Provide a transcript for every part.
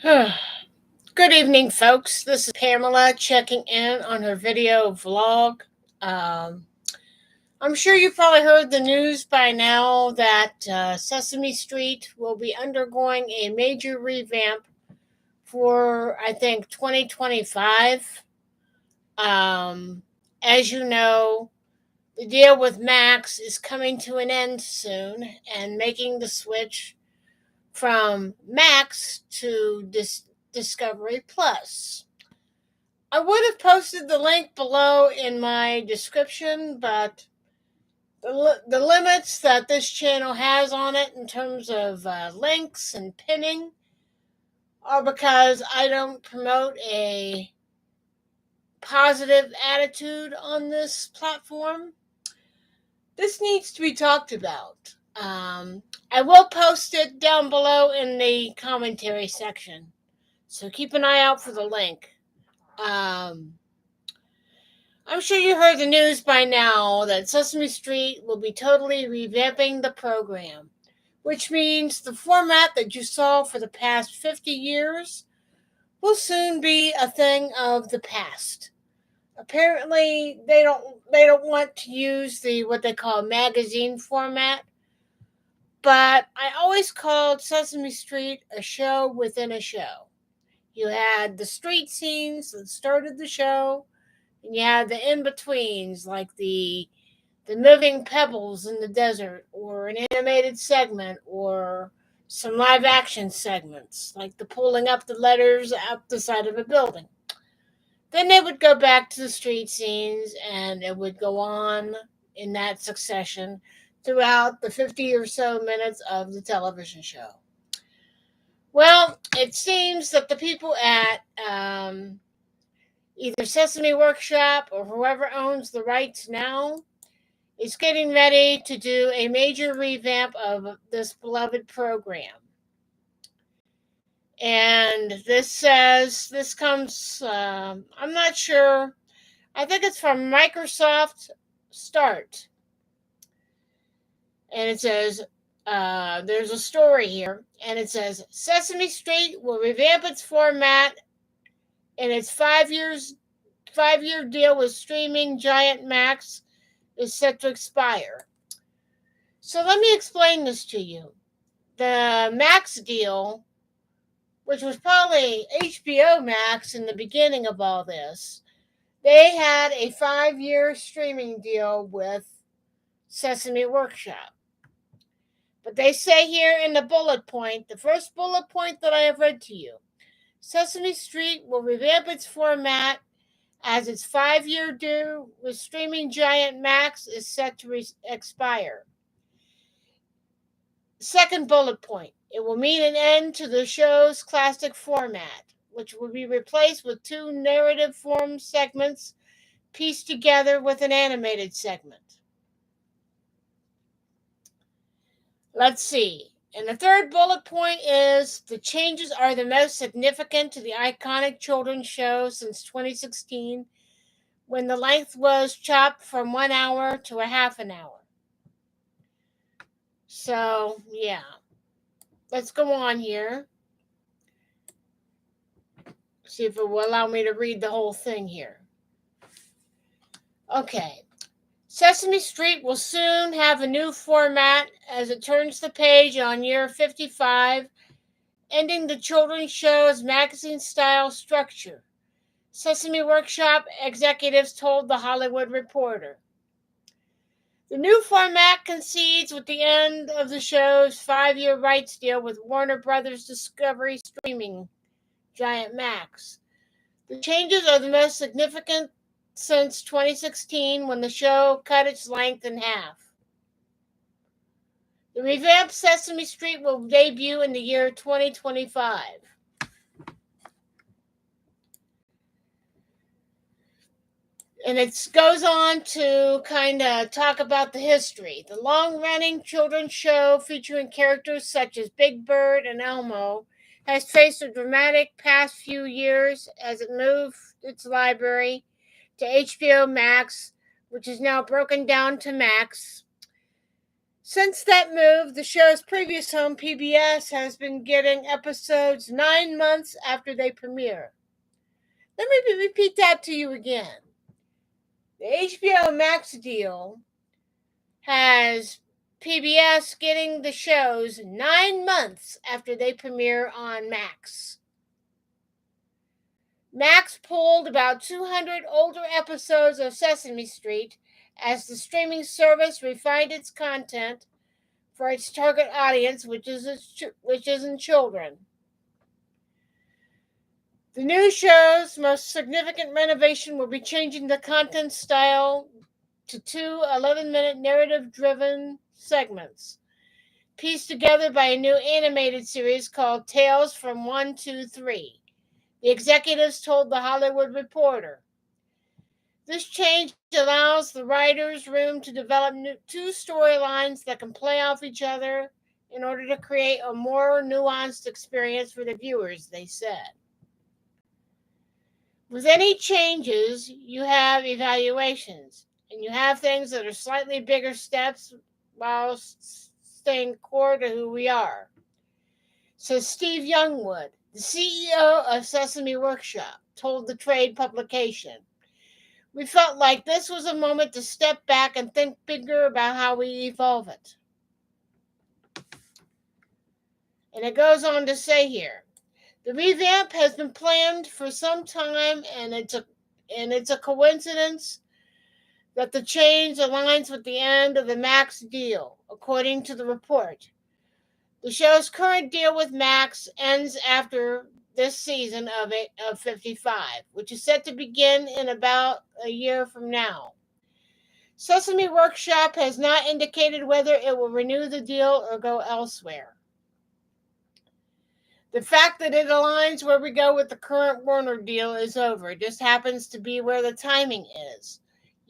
Good evening, folks. This is Pamela checking in on her video vlog. Um, I'm sure you've probably heard the news by now that Sesame Street will be undergoing a major revamp for, I think, 2025. As you know, the deal with Max is coming to an end soon and making the switch from Max to Discovery Plus. I would have posted the link below in my description, but the limits that this channel has on it in terms of links and pinning are because I don't promote a positive attitude on this platform. This needs to be talked about. I will post it down below in the commentary section, so keep an eye out for the link. I'm sure you heard the news by now that Sesame Street will be totally revamping the program, which means the format that you saw for the past 50 years will soon be a thing of the past. Apparently, they don't want to use the what they call magazine format, but I always called Sesame Street a show within a show. You had the street scenes that started the show, and you had the in-betweens, like the moving pebbles in the desert, or an animated segment, or some live action segments, like the pulling up the letters up the side of a building. Then they would go back to the street scenes, and it would go on in that succession throughout the 50 or so minutes of the television show. Well, it seems that the people at either Sesame Workshop or whoever owns the rights now is getting ready to do a major revamp of this beloved program. And this comes, I'm not sure, I think it's from Microsoft Start. And it says, there's a story here, and it says, Sesame Street will revamp its format in its 5-year deal with streaming giant Max is set to expire. So let me explain this to you. The Max deal, which was probably HBO Max in the beginning of all this, they had a 5-year streaming deal with Sesame Workshop. But they say here in the bullet point, the first bullet point that I have read to you, Sesame Street will revamp its format as its 5-year deal with streaming giant Max is set to expire. Second bullet point, it will mean an end to the show's classic format, which will be replaced with 2 narrative form segments pieced together with an animated segment. Let's see. And the third bullet point is the changes are the most significant to the iconic children's show since 2016, when the length was chopped from 1 hour to a half an hour. So, yeah. Let's go on here. See if it will allow me to read the whole thing here. Okay. Sesame Street will soon have a new format as it turns the page on year 55, ending the children's show's magazine-style structure, Sesame Workshop executives told The Hollywood Reporter. The new format coincides with the end of the show's 5-year rights deal with Warner Brothers Discovery streaming giant Max. The changes are the most significant since 2016, when the show cut its length in half. The revamped Sesame Street will debut in the year 2025. And it goes on to kind of talk about the history. The long-running children's show featuring characters such as Big Bird and Elmo has faced a dramatic past few years as it moved its library to HBO Max, which is now broken down to Max. Since that move, the show's previous home, PBS, has been getting episodes 9 months after they premiere. Let me repeat that to you again. The HBO Max deal has PBS getting the shows 9 months after they premiere on Max. Max pulled about 200 older episodes of Sesame Street as the streaming service refined its content for its target audience, which isn't children. The new show's most significant renovation will be changing the content style to two 11-minute narrative-driven segments, pieced together by a new animated series called Tales from 123. The executives told The Hollywood Reporter. This change allows the writers room to develop two storylines that can play off each other in order to create a more nuanced experience for the viewers, they said. With any changes, you have evaluations, and you have things that are slightly bigger steps while staying core to who we are. Says Steve Youngwood, the CEO of Sesame Workshop, told the trade publication. We felt like this was a moment to step back and think bigger about how we evolve it. And it goes on to say here, the revamp has been planned for some time, and it's a coincidence that the change aligns with the end of the Max deal, according to the report. The show's current deal with Max ends after this season of 55, which is set to begin in about a year from now. Sesame Workshop has not indicated whether it will renew the deal or go elsewhere. The fact that it aligns where we go with the current Warner deal is over. It just happens to be where the timing is.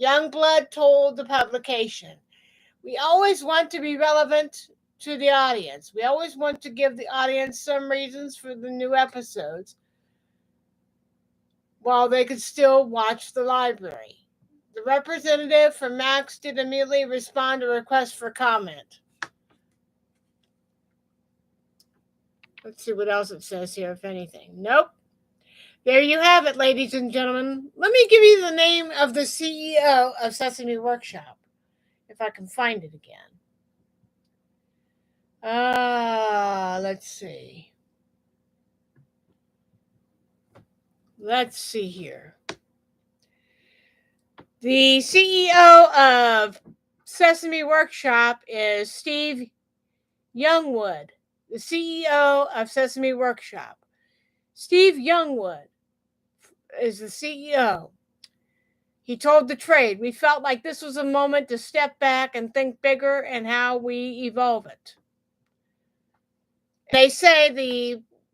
Youngblood told the publication, we always want to be relevant to the audience. We always want to give the audience some reasons for the new episodes while they could still watch the library. The representative from Max did immediately respond to a request for comment. Let's see what else it says here, if anything. Nope. There you have it, ladies and gentlemen. Let me give you the name of the CEO of Sesame Workshop, if I can find it again. Let's see. Let's see here. The CEO of Sesame Workshop is Steve Youngwood, the CEO of Sesame Workshop. Steve Youngwood is the CEO. He told the trade, we felt like this was a moment to step back and think bigger and how we evolve it. They say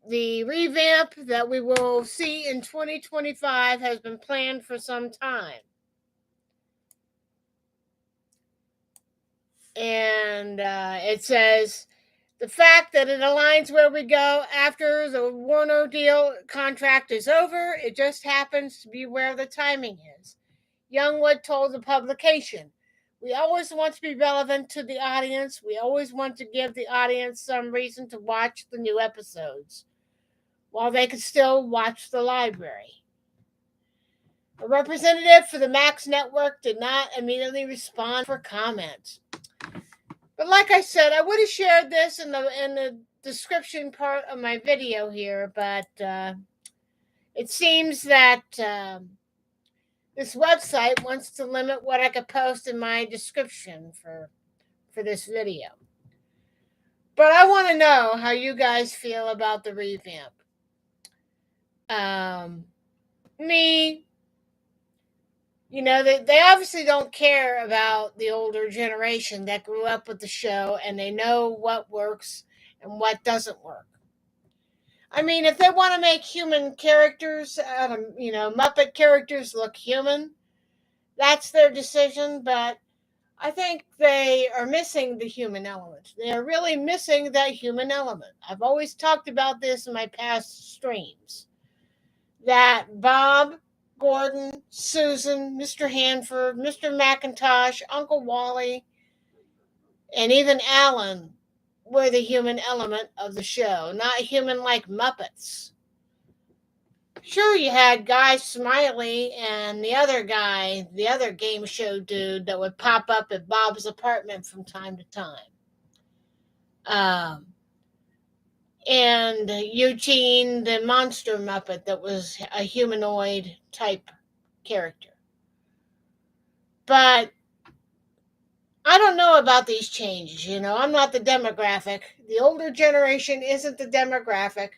the revamp that we will see in 2025 has been planned for some time. And it says, the fact that it aligns where we go after the Warner deal contract is over, it just happens to be where the timing is. Youngwood told the publication, we always want to be relevant to the audience. We always want to give the audience some reason to watch the new episodes while they could still watch the library. A representative for the Max Network did not immediately respond for comment. But like I said, I would have shared this in the description part of my video here, but it seems that this website wants to limit what I could post in my description for this video. But I want to know how you guys feel about the revamp. Me, they obviously don't care about the older generation that grew up with the show, and they know what works and what doesn't work. I mean, if they want to make human characters, Muppet characters look human, that's their decision, but I think they are missing the human element. They are really missing that human element. I've always talked about this in my past streams, that Bob, Gordon, Susan, Mr. Hanford, Mr. McIntosh, Uncle Wally, and even Alan were the human element of the show, not human like Muppets. Sure, you had Guy Smiley and the other guy, the other game show dude that would pop up at Bob's apartment from time to time. Um, and Eugene, the monster Muppet that was a humanoid type character. But I don't know about these changes. I'm not the demographic. The older generation isn't the demographic.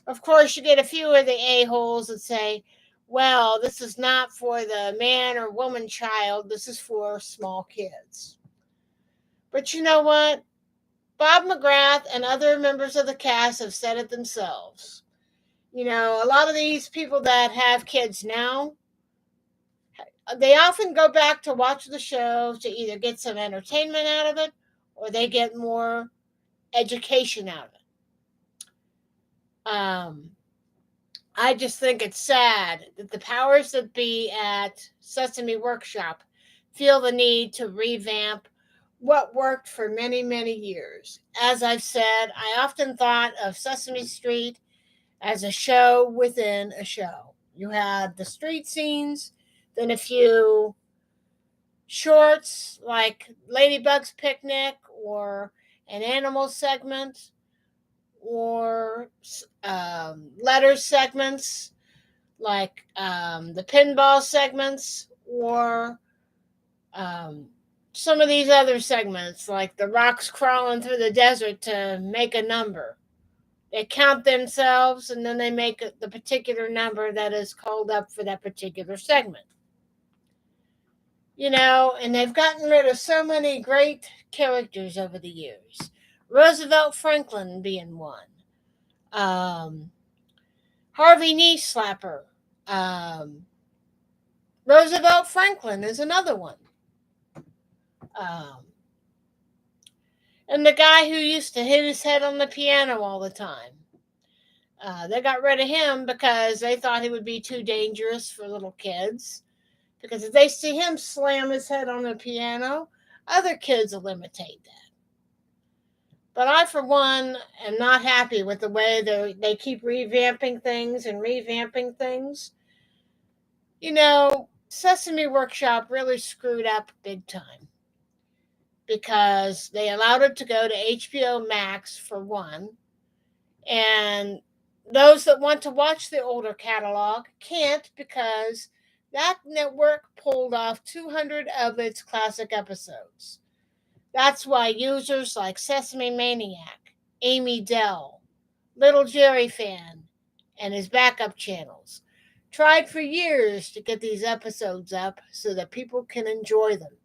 Of course, you get a few of the a-holes that say, well, this is not for the man or woman child, this is for small kids. But you know what? Bob McGrath and other members of the cast have said it themselves. A lot of these people that have kids now, they often go back to watch the show to either get some entertainment out of it or they get more education out of it. I just think it's sad that the powers that be at Sesame Workshop feel the need to revamp what worked for many, many years. As I've said, I often thought of Sesame Street as a show within a show. You had the street scenes, then a few shorts like Ladybug's Picnic or an animal segment or letter segments like the pinball segments or some of these other segments like the rocks crawling through the desert to make a number. They count themselves and then they make the particular number that is called up for that particular segment. And they've gotten rid of so many great characters over the years. Roosevelt Franklin being one. Harvey Knee Slapper. Roosevelt Franklin is another one. And the guy who used to hit his head on the piano all the time. They got rid of him because they thought he would be too dangerous for little kids. Because if they see him slam his head on the piano, other kids will imitate that. But I, for one, am not happy with the way they keep revamping things and revamping things. Sesame Workshop really screwed up big time. Because they allowed it to go to HBO Max, for one. And those that want to watch the older catalog can't because that network pulled off 200 of its classic episodes. That's why users like Sesame Maniac, Amy Dell, Little Jerry Fan, and his backup channels tried for years to get these episodes up so that people can enjoy them.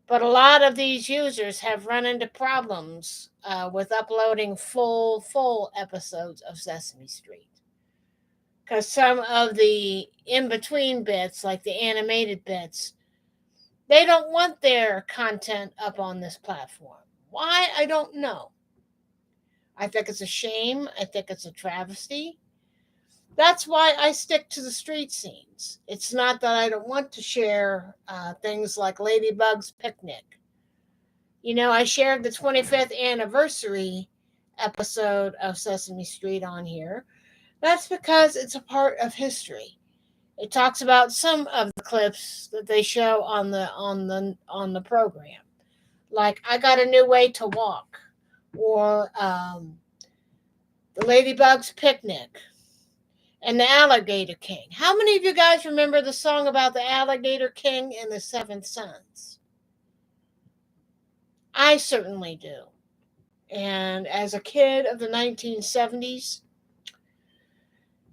But a lot of these users have run into problems with uploading full episodes of Sesame Street. Because some of the in-between bits, like the animated bits, they don't want their content up on this platform. Why? I don't know. I think it's a shame. I think it's a travesty. That's why I stick to the street scenes. It's not that I don't want to share things like Ladybug's Picnic. I shared the 25th anniversary episode of Sesame Street on here. That's because it's a part of history. It talks about some of the clips that they show on the program, like "I Got a New Way to Walk" or the Ladybug's Picnic and the Alligator King. How many of you guys remember the song about the Alligator King and the Seven Sons? I certainly do. And as a kid of the 1970s,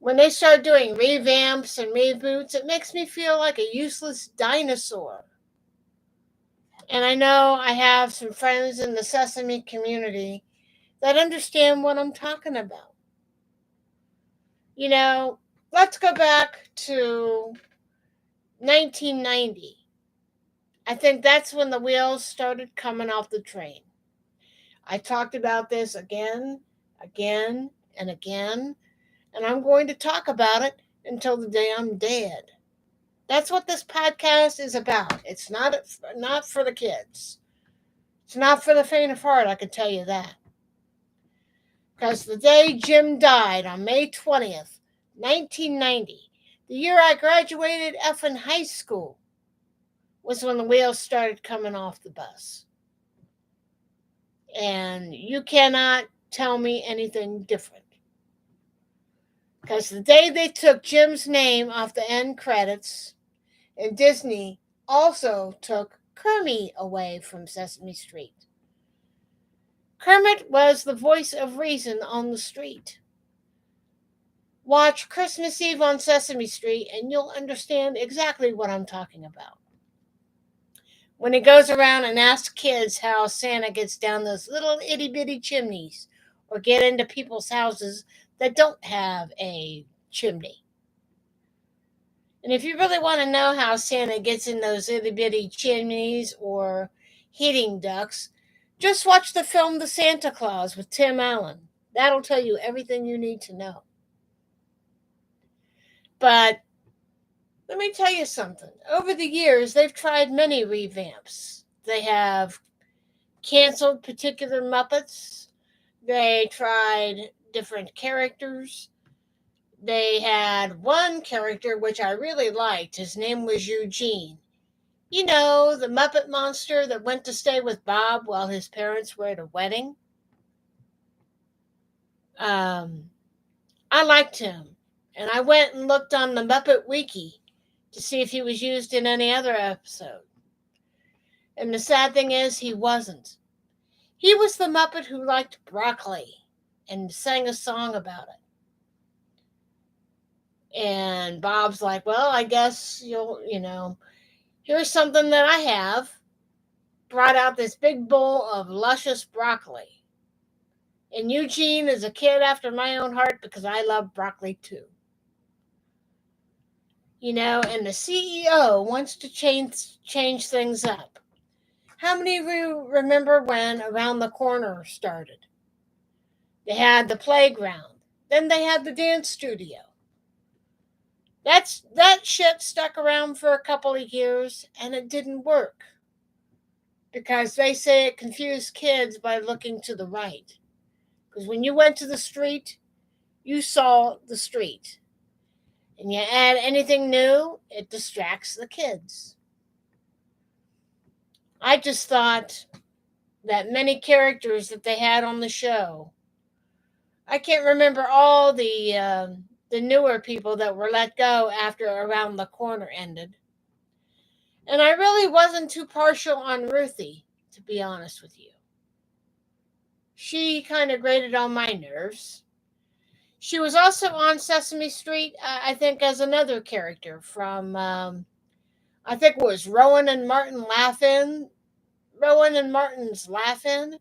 when they start doing revamps and reboots, it makes me feel like a useless dinosaur. And I know I have some friends in the Sesame community that understand what I'm talking about. Let's go back to 1990. I think that's when the wheels started coming off the train. I talked about this again, and again, and I'm going to talk about it until the day I'm dead. That's what this podcast is about. It's not for the kids. It's not for the faint of heart, I can tell you that. Because the day Jim died on May 20th, 1990, the year I graduated effing high school, was when the wheels started coming off the bus. And you cannot tell me anything different. Because the day they took Jim's name off the end credits, and Disney also took Kermit away from Sesame Street. Kermit was the voice of reason on the street. Watch Christmas Eve on Sesame Street and you'll understand exactly what I'm talking about. When he goes around and asks kids how Santa gets down those little itty bitty chimneys or get into people's houses that don't have a chimney. And if you really want to know how Santa gets in those itty bitty chimneys or heating ducts, just watch the film The Santa Claus with Tim Allen. That'll tell you everything you need to know. But let me tell you something. Over the years, they've tried many revamps. They have canceled particular Muppets. They tried different characters. They had one character which I really liked. His name was Eugene. You know, the Muppet monster that went to stay with Bob while his parents were at a wedding. I liked him. And I went and looked on the Muppet Wiki to see if he was used in any other episode. And the sad thing is, he wasn't. He was the Muppet who liked broccoli and sang a song about it. And Bob's like, well, I guess here's something that I have. Brought out this big bowl of luscious broccoli. And Eugene is a kid after my own heart because I love broccoli too. And the CEO wants to change things up. How many of you remember when Around the Corner started? They had the playground. Then they had the dance studio. That shit stuck around for a couple of years and it didn't work. Because they say it confused kids by looking to the right. Because when you went to the street, you saw the street. And you add anything new, it distracts the kids. I just thought that many characters that they had on the show, I can't remember all the newer people that were let go after Around the Corner ended. And I really wasn't too partial on Ruthie, to be honest with you. She kind of grated on my nerves. She was also on Sesame Street, I think, as another character from, I think it was Rowan and Martin's Laugh-In.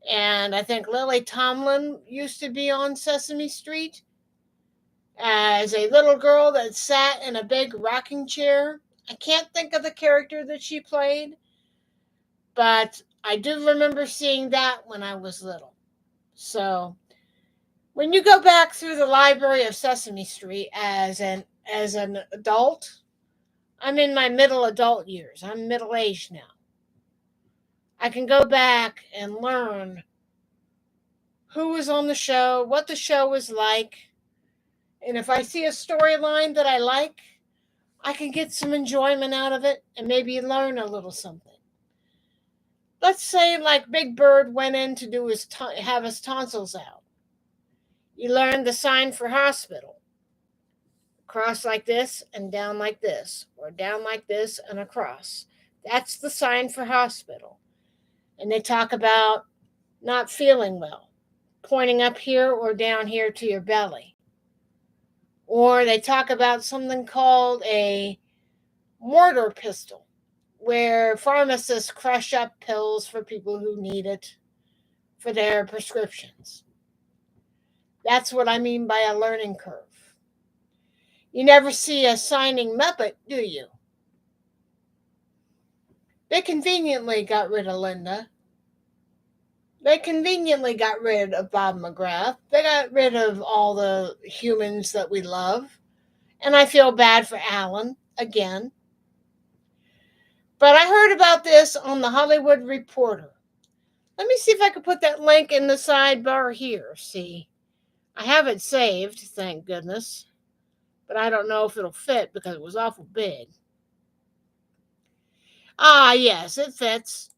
And I think Lily Tomlin used to be on Sesame Street as a little girl that sat in a big rocking chair. I can't think of the character that she played, but I do remember seeing that when I was little. So when you go back through the library of Sesame Street as an adult, I'm in my middle adult years. I'm middle-aged now. I can go back and learn who was on the show, what the show was like, and if I see a storyline that I like, I can get some enjoyment out of it and maybe learn a little something. Let's say like Big Bird went in to do have his tonsils out. You learn the sign for hospital. Across like this and down like this, or down like this and across. That's the sign for hospital. And they talk about not feeling well, pointing up here or down here to your belly. Or they talk about something called a mortar pistol, where pharmacists crush up pills for people who need it for their prescriptions. That's what I mean by a learning curve. You never see a signing Muppet, do you? They conveniently got rid of Linda. They conveniently got rid of Bob McGrath. They got rid of all the humans that we love. And I feel bad for Alan, again. But I heard about this on the Hollywood Reporter. Let me see if I can put that link in the sidebar here. See, I have it saved, thank goodness. But I don't know if it'll fit because it was awful big. Ah, yes, it fits.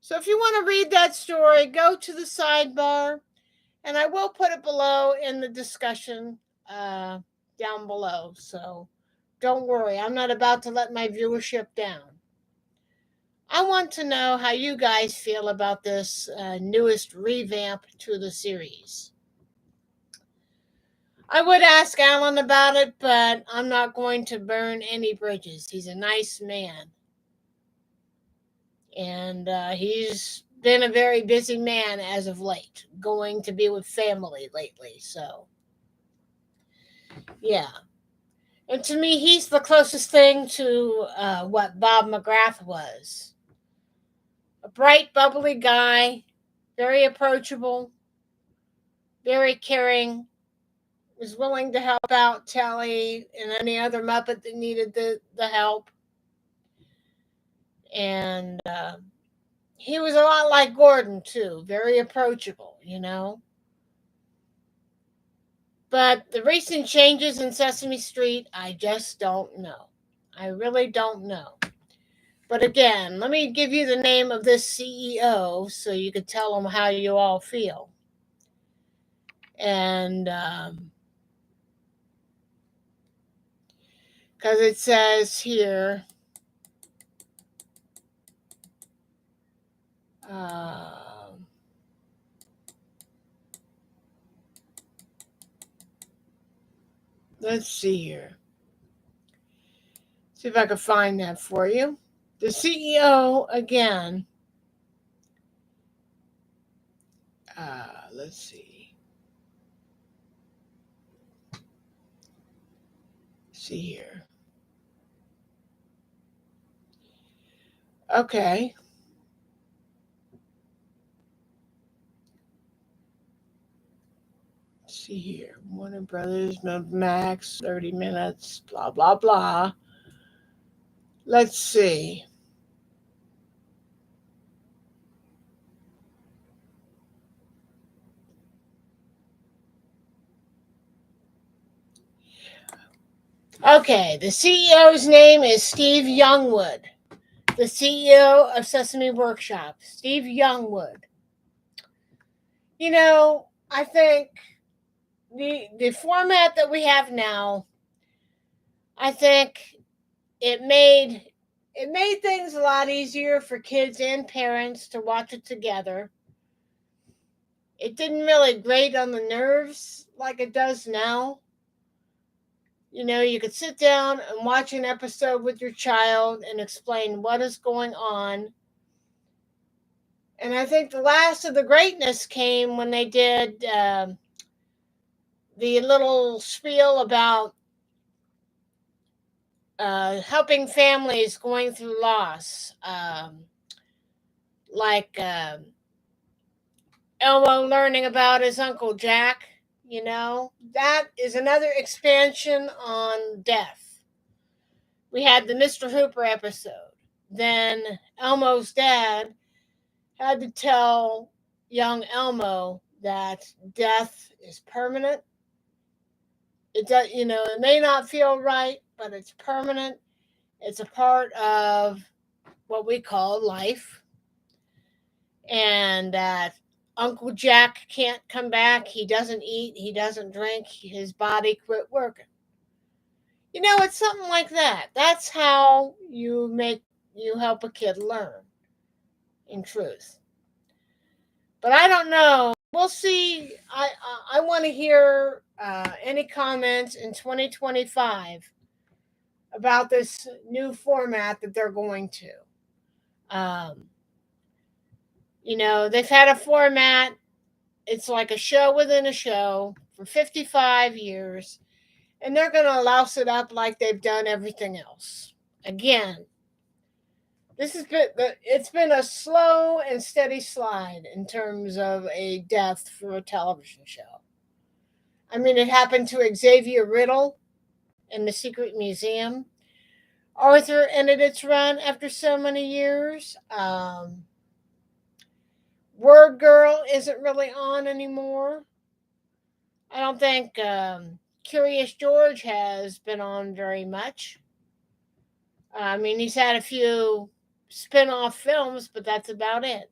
So if you want to read that story, go to the sidebar, and I will put it below in the discussion down below. So don't worry, I'm not about to let my viewership down. I want to know how you guys feel about this newest revamp to the series. I would ask Alan about it, but I'm not going to burn any bridges. He's a nice man. And he's been a very busy man as of late, going to be with family lately. So, yeah. And to me, he's the closest thing to what Bob McGrath was. A bright, bubbly guy, very approachable, very caring, was willing to help out Telly and any other Muppet that needed the help. And he was a lot like Gordon, too, very approachable, you know. But the recent changes in Sesame Street, I just don't know. I really don't know. But again, let me give you the name of this CEO so you could tell them how you all feel. And because it says here, let's see here. See if I can find that for you. The CEO, again, let's see. See here. Okay. See here. Warner Brothers, Max, 30 minutes, blah, blah, blah. Let's see. Okay, the CEO's name is Steve Youngwood, the CEO of Sesame Workshop. Steve Youngwood. You know, I think the format that we have now, I think it made things a lot easier for kids and parents to watch it together. It didn't really grate on the nerves like it does now. You know, you could sit down and watch an episode with your child and explain what is going on. And I think the last of the greatness came when they did the little spiel about helping families going through loss. Like Elmo learning about his Uncle Jack, you know, that is another expansion on death. We had the Mr. Hooper episode. Then Elmo's dad had to tell young Elmo that death is permanent. It does, you know, it may not feel right, but it's permanent. It's a part of what we call life. And that Uncle Jack can't come back. He doesn't eat. He doesn't drink. His body quit working. You know, it's something like that. That's how you help a kid learn, in truth. But I don't know. We'll see. I want to hear any comments in 2025 about this new format that they're going to. You know, they've had a format. It's like a show within a show for 55 years, and they're going to louse it up like they've done everything else. Again, it's been a slow and steady slide in terms of a death for a television show. I mean, it happened to Xavier Riddle in The Secret Museum. Arthur ended its run after so many years. Word Girl isn't really on anymore. I don't think Curious George has been on very much. I mean, he's had a few spin off films, but that's about it.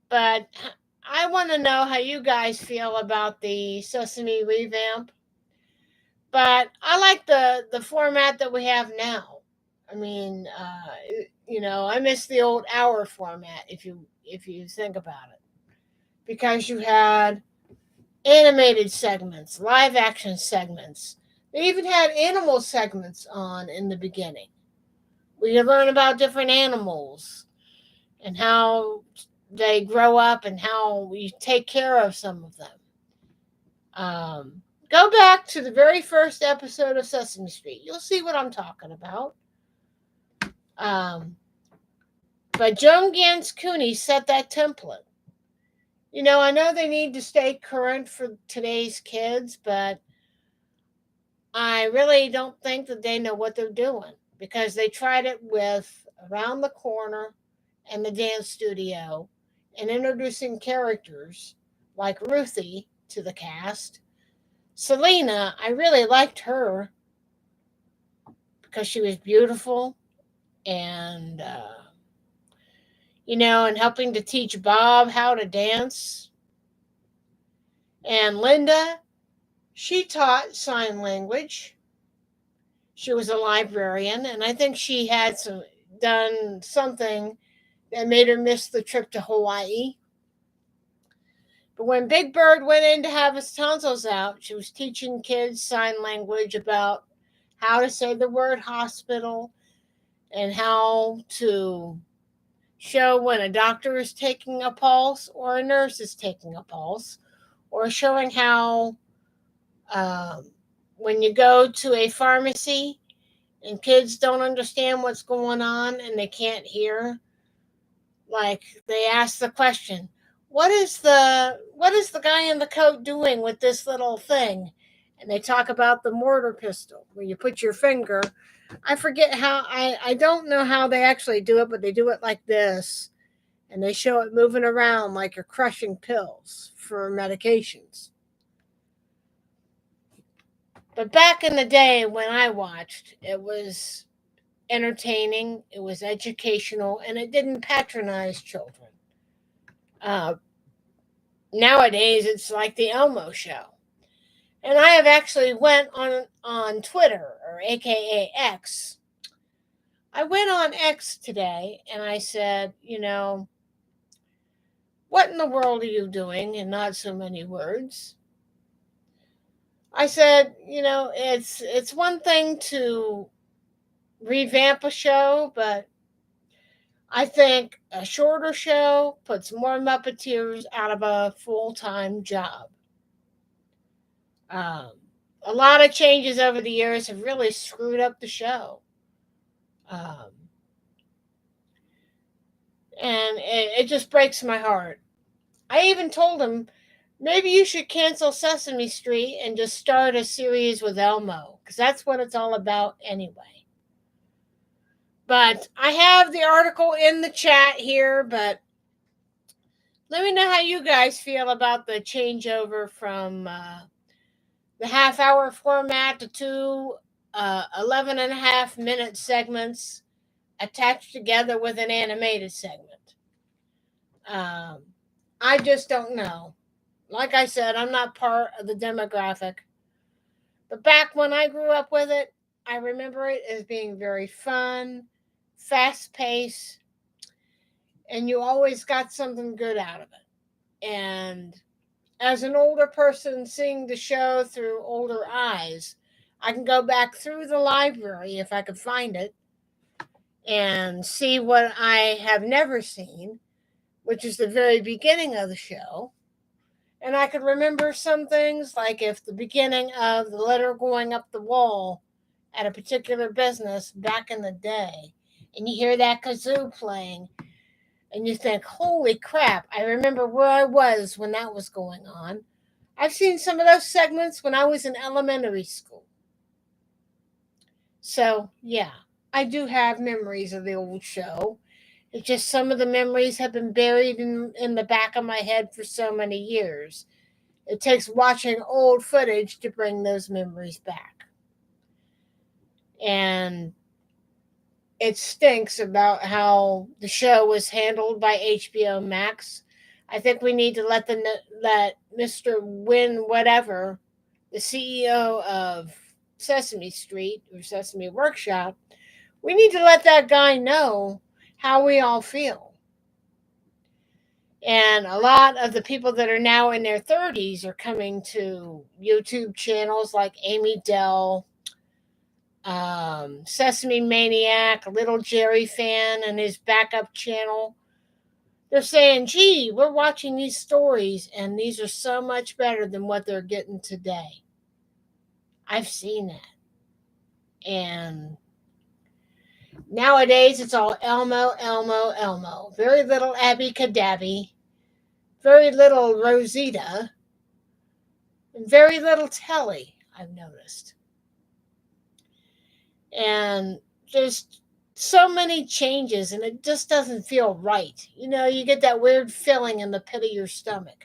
But I want to know how you guys feel about the Sesame revamp. But I like the format that we have now. I mean, I miss the old hour format if you think about it, because you had animated segments, live action segments. They even had animal segments on in the beginning. We could learn about different animals and how they grow up and how we take care of some of them. Go back to the very first episode of Sesame Street. You'll see what I'm talking about. But Joan Gans Cooney set that template. I know they need to stay current for today's kids, but I really don't think that they know what they're doing, because they tried it with Around the Corner and the Dance Studio and introducing characters like Ruthie to the cast. Selena, I really liked her because she was beautiful and, and helping to teach Bob how to dance. And Linda, she taught sign language. She was a librarian, and I think she had done something that made her miss the trip to Hawaii. But when Big Bird went in to have his tonsils out, she was teaching kids sign language about how to say the word hospital and how to show when a doctor is taking a pulse or a nurse is taking a pulse, or showing how when you go to a pharmacy and kids don't understand what's going on and they can't hear, like they ask the question, what is the guy in the coat doing with this little thing? And they talk about the mortar pistol where you put your finger. I forget how, I don't know how they actually do it, but they do it like this, and they show it moving around like you're crushing pills for medications. But back in the day when I watched, it was entertaining, it was educational, and it didn't patronize children. Uh, Nowadays, it's like the Elmo show. And I have actually went on Twitter, or AKA X. I went on X today and I said, what in the world are you doing? In not so many words. I said, it's one thing to revamp a show, but I think a shorter show puts more Muppeteers out of a full-time job. Um, a lot of changes over the years have really screwed up the show. Um, and it just breaks my heart. I even told him, maybe you should cancel Sesame Street and just start a series with Elmo, because that's what it's all about anyway. But I have the article in the chat here, but let me know how you guys feel about the changeover from the half-hour format to two 11 and a half minute segments attached together with an animated segment. I just don't know. Like I said, I'm not part of the demographic. But back when I grew up with it, I remember it as being very fun, fast-paced, and you always got something good out of it. And as an older person seeing the show through older eyes, I can go back through the library if I could find it and see what I have never seen, which is the very beginning of the show. And I could remember some things, like if the beginning of the letter going up the wall at a particular business back in the day, and you hear that kazoo playing, and you think, holy crap, I remember where I was when that was going on. I've seen some of those segments when I was in elementary school. So, yeah, I do have memories of the old show. It's just some of the memories have been buried in the back of my head for so many years. It takes watching old footage to bring those memories back. And it stinks about how the show was handled by HBO Max. I think we need to let Mr. Win whatever, the CEO of Sesame Street or Sesame Workshop, we need to let that guy know how we all feel. And a lot of the people that are now in their 30s are coming to YouTube channels like Amy Dell, Sesame Maniac, Little Jerry Fan, and his backup channel. They're saying, gee, we're watching these stories, and these are so much better than what they're getting today. I've seen that. And nowadays, it's all Elmo, Elmo, Elmo. Very little Abby Cadabby, very little Rosita, and very little Telly, I've noticed. And there's so many changes, and it just doesn't feel right. You get that weird feeling in the pit of your stomach.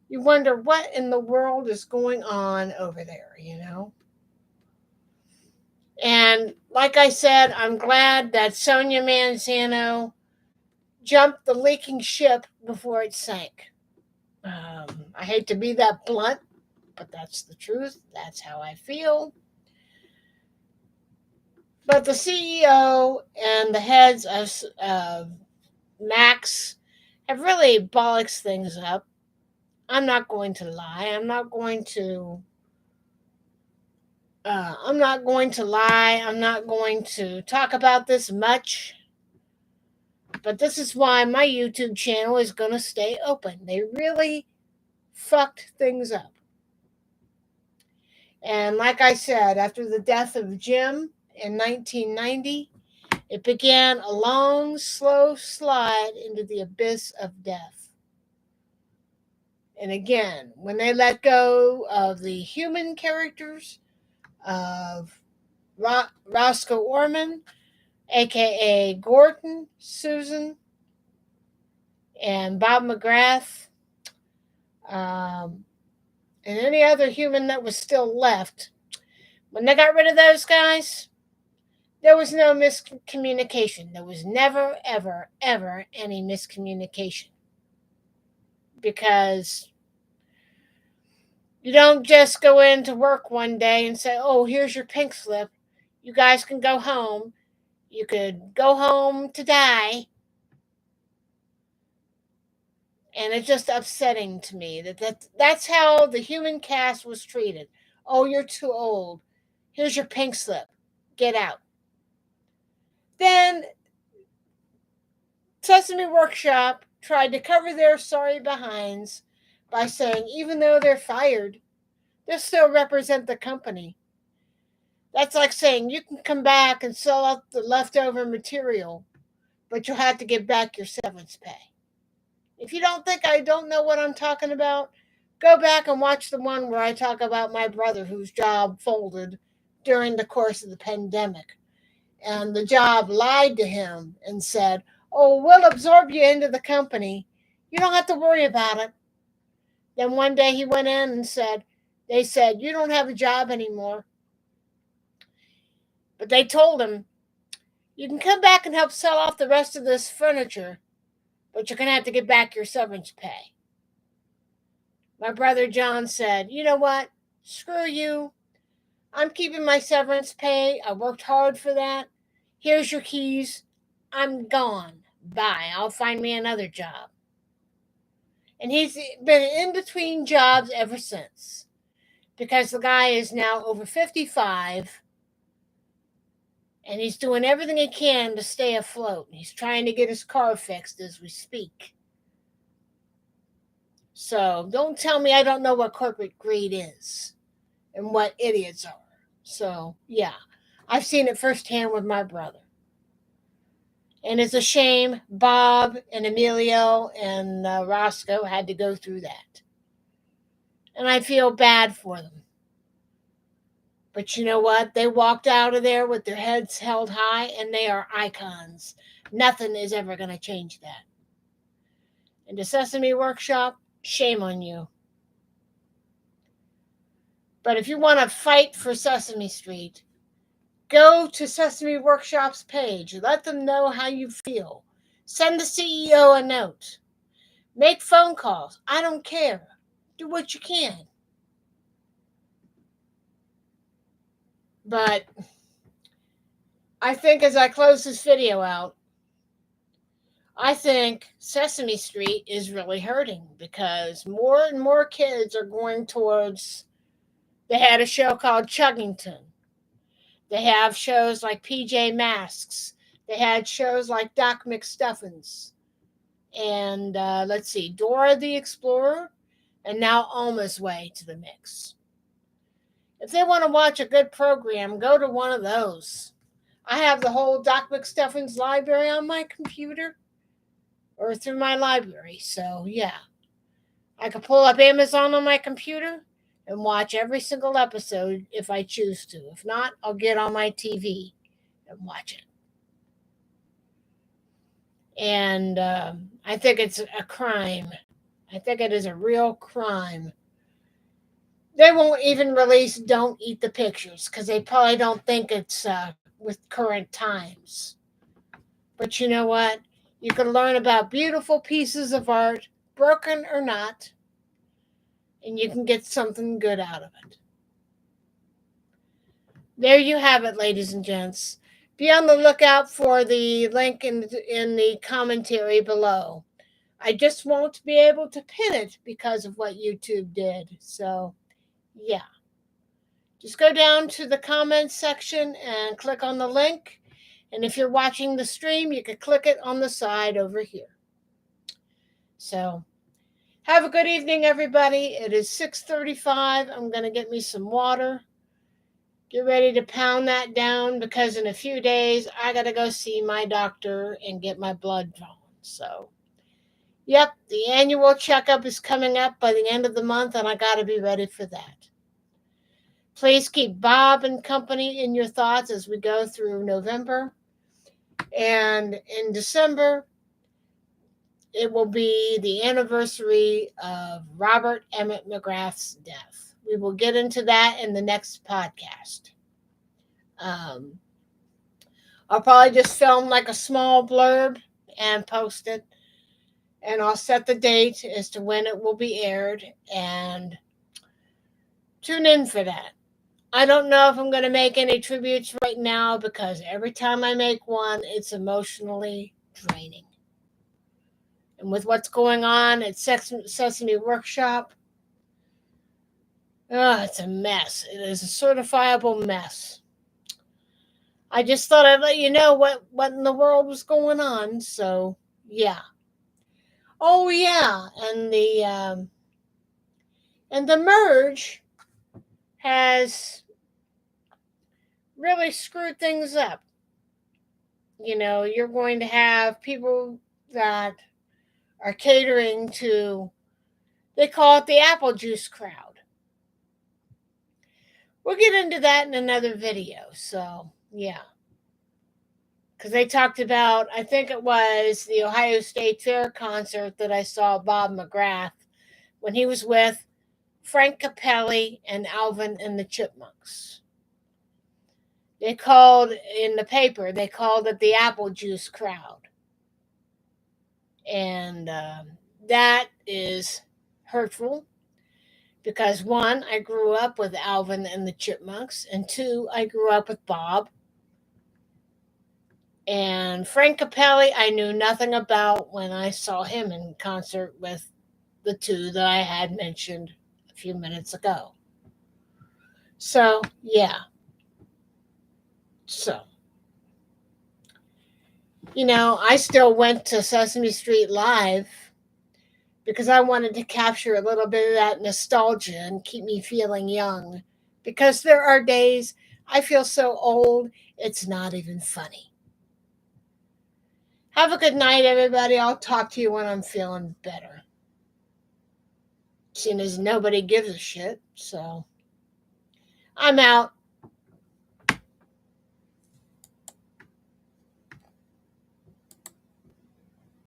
You wonder what in the world is going on over there. And like I said, I'm glad that Sonia Manzano jumped the leaking ship before it sank. I hate to be that blunt, but that's the truth. That's how I feel. But the CEO and the heads of Max have really bollocks things up. I'm not going to lie. I'm not going to lie. I'm not going to talk about this much. But this is why my YouTube channel is going to stay open. They really fucked things up. And like I said, after the death of Jim in 1990, it began a long, slow slide into the abyss of death. And again, when they let go of the human characters of Roscoe Orman, aka Gordon, Susan, and Bob McGrath, and any other human that was still left, when they got rid of those guys, there was no miscommunication. There was never, ever, ever any miscommunication. Because you don't just go into work one day and say, oh, here's your pink slip. You guys can go home. You could go home to die. And it's just upsetting to me that's how the human cast was treated. Oh, you're too old. Here's your pink slip. Get out. Then Sesame Workshop tried to cover their sorry behinds by saying even though they're fired, they'll still represent the company. That's like saying you can come back and sell out the leftover material, but you'll have to give back your severance pay. If you don't think I don't know what I'm talking about, go back and watch the one where I talk about my brother whose job folded during the course of the pandemic. And the job lied to him and said, oh, we'll absorb you into the company. You don't have to worry about it. Then one day he went in and they said, you don't have a job anymore. But they told him, you can come back and help sell off the rest of this furniture, but you're going to have to get back your severance pay. My brother John said, you know what? Screw you. I'm keeping my severance pay. I worked hard for that. Here's your keys. I'm gone. Bye. I'll find me another job. And he's been in between jobs ever since. Because the guy is now over 55. And he's doing everything he can to stay afloat. He's trying to get his car fixed as we speak. So don't tell me I don't know what corporate greed is and what idiots are. So, yeah, I've seen it firsthand with my brother. And it's a shame Bob and Emilio and Roscoe had to go through that. And I feel bad for them. But you know what? They walked out of there with their heads held high, and they are icons. Nothing is ever going to change that. And the Sesame Workshop, shame on you. But if you want to fight for Sesame Street, go to Sesame Workshop's page. Let them know how you feel. Send the CEO a note. Make phone calls. I don't care. Do what you can. But I think as I close this video out, I think Sesame Street is really hurting because more and more kids are going towards. They had a show called Chuggington. They have shows like PJ Masks. They had shows like Doc McStuffins. And let's see, Dora the Explorer. And now Alma's Way to the mix. If they want to watch a good program, go to one of those. I have the whole Doc McStuffins library on my computer or through my library. So, yeah. I could pull up Amazon on my computer and watch every single episode if I choose to. If not, I'll get on my TV and watch it. And I think it's a crime. I think it is a real crime. They won't even release Don't Eat the Pictures because they probably don't think it's with current times. But you know what? You can learn about beautiful pieces of art, broken or not, and you can get something good out of it. There you have it, ladies and gents. Be on the lookout for the link in the commentary below. I just won't be able to pin it because of what YouTube did. So, yeah. Just go down to the comments section and click on the link. And if you're watching the stream, you can click it on the side over here. So, have a good evening, everybody. It is 6:35. I'm going to get me some water. Get ready to pound that down because in a few days, I got to go see my doctor and get my blood drawn. So, yep, the annual checkup is coming up by the end of the month, and I got to be ready for that. Please keep Bob and company in your thoughts as we go through November. And in December, it will be the anniversary of Robert Emmett McGrath's death. We will get into that in the next podcast. I'll probably just film like a small blurb and post it. And I'll set the date as to when it will be aired. And tune in for that. I don't know if I'm going to make any tributes right now because every time I make one, it's emotionally draining. And with what's going on at Sesame Workshop, it's a mess. It is a certifiable mess. I just thought I'd let you know what in the world was going on. So, yeah. Oh, yeah. And the merge has really screwed things up. You know, you're going to have people that are catering to, they call it the apple juice crowd. We'll get into that in another video. So, yeah. Because they talked about, I think it was the Ohio State Fair concert that I saw Bob McGrath when he was with Frank Capelli and Alvin and the Chipmunks. They called in the paper, they called it the apple juice crowd. And that is hurtful because one, I grew up with Alvin and the Chipmunks, and two, I grew up with Bob. And Frank Capelli, I knew nothing about when I saw him in concert with the two that I had mentioned a few minutes ago. So, yeah. So, you know, I still went to Sesame Street Live because I wanted to capture a little bit of that nostalgia and keep me feeling young. Because there are days I feel so old, it's not even funny. Have a good night, everybody. I'll talk to you when I'm feeling better. Seeing as nobody gives a shit, so I'm out.